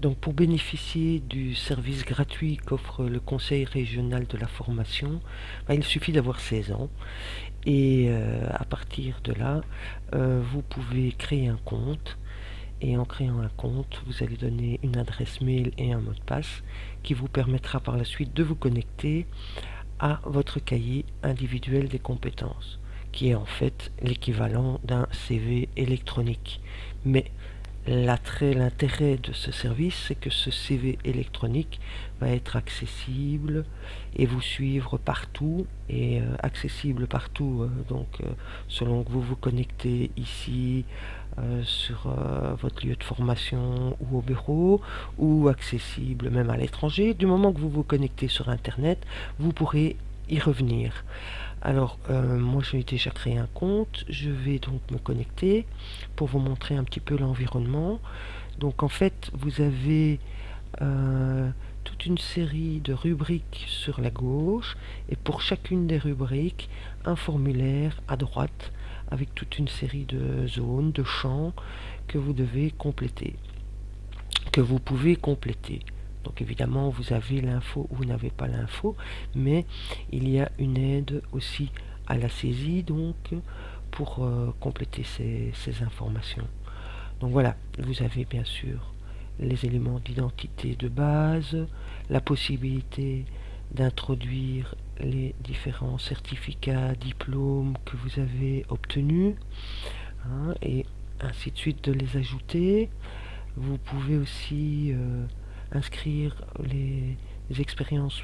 Donc pour bénéficier du service gratuit qu'offre le Conseil régional de la formation, il suffit d'avoir 16 ans et à partir de là, vous pouvez créer un compte et en créant un compte, vous allez donner une adresse mail et un mot de passe qui vous permettra par la suite de vous connecter à votre cahier individuel des compétences, qui est en fait l'équivalent d'un CV électronique. Mais l'intérêt de ce service, c'est que ce CV électronique va être accessible et vous suivre partout et accessible partout. Selon que vous vous connectez ici sur votre lieu de formation ou au bureau, ou accessible même à l'étranger. Du moment que vous vous connectez sur Internet, vous pourrez y revenir. Alors, moi j'ai déjà créé un compte, je vais donc me connecter pour vous montrer un petit peu l'environnement. Donc en fait, vous avez toute une série de rubriques sur la gauche et pour chacune des rubriques, un formulaire à droite avec toute une série de zones, de champs que vous devez compléter, que vous pouvez compléter. Donc évidemment, vous avez l'info ou vous n'avez pas l'info, mais il y a une aide aussi à la saisie, donc pour compléter ces informations. Donc voilà, vous avez bien sûr les éléments d'identité de base, la possibilité d'introduire les différents certificats, diplômes que vous avez obtenus, et ainsi de suite de les ajouter. Vous pouvez aussi inscrire les expériences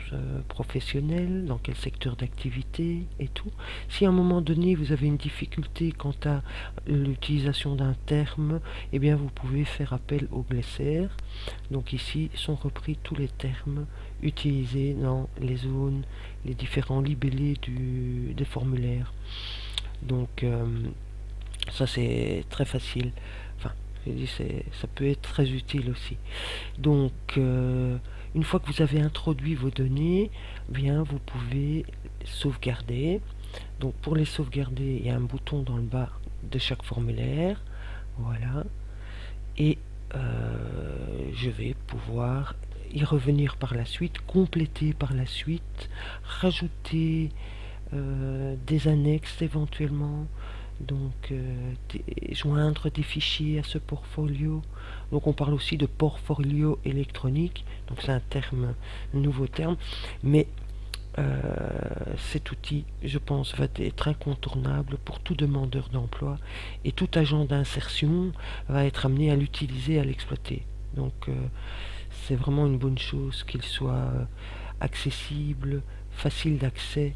professionnelles, dans quel secteur d'activité et tout. Si à un moment donné vous avez une difficulté quant à l'utilisation d'un terme, eh bien vous pouvez faire appel au glossaire. Donc ici sont repris tous les termes utilisés dans les zones, les différents libellés des formulaires. Donc ça c'est très facile. Enfin, je dis ça peut être très utile aussi. Donc une fois que vous avez introduit vos données, bien vous pouvez sauvegarder. Donc pour les sauvegarder, il y a un bouton dans le bas de chaque formulaire. Voilà. Et je vais pouvoir y revenir par la suite, compléter par la suite, rajouter des annexes éventuellement, donc joindre des fichiers à ce portfolio. Donc on parle aussi de portfolio électronique, donc c'est un nouveau terme, mais cet outil, je pense, va être incontournable pour tout demandeur d'emploi et tout agent d'insertion va être amené à l'utiliser, à l'exploiter. Donc c'est vraiment une bonne chose qu'il soit accessible, facile d'accès.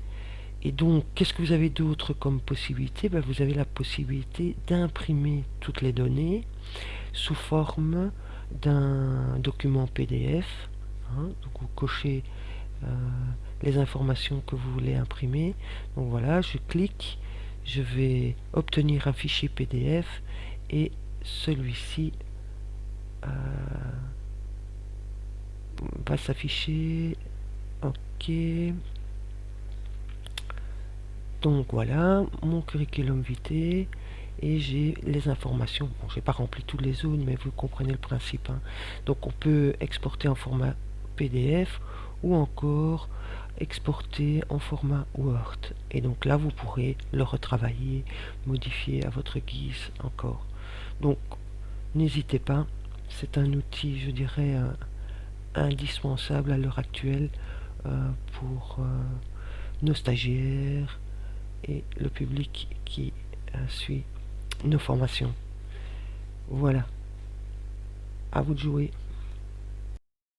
Et donc, qu'est-ce que vous avez d'autre comme possibilité? Vous avez la possibilité d'imprimer toutes les données sous forme d'un document PDF. Donc vous cochez euh, les informations que vous voulez imprimer. Donc voilà, je clique, je vais obtenir un fichier PDF et celui-ci va s'afficher. Ok. Donc voilà, mon curriculum vitae et j'ai les informations. Bon, j'ai pas rempli toutes les zones, mais vous comprenez le principe. Donc on peut exporter en format PDF ou encore exporter en format Word. Et donc là, vous pourrez le retravailler, modifier à votre guise encore. Donc n'hésitez pas, c'est un outil, je dirais, indispensable à l'heure actuelle pour nos stagiaires et le public qui suit nos formations. Voilà, à vous de jouer.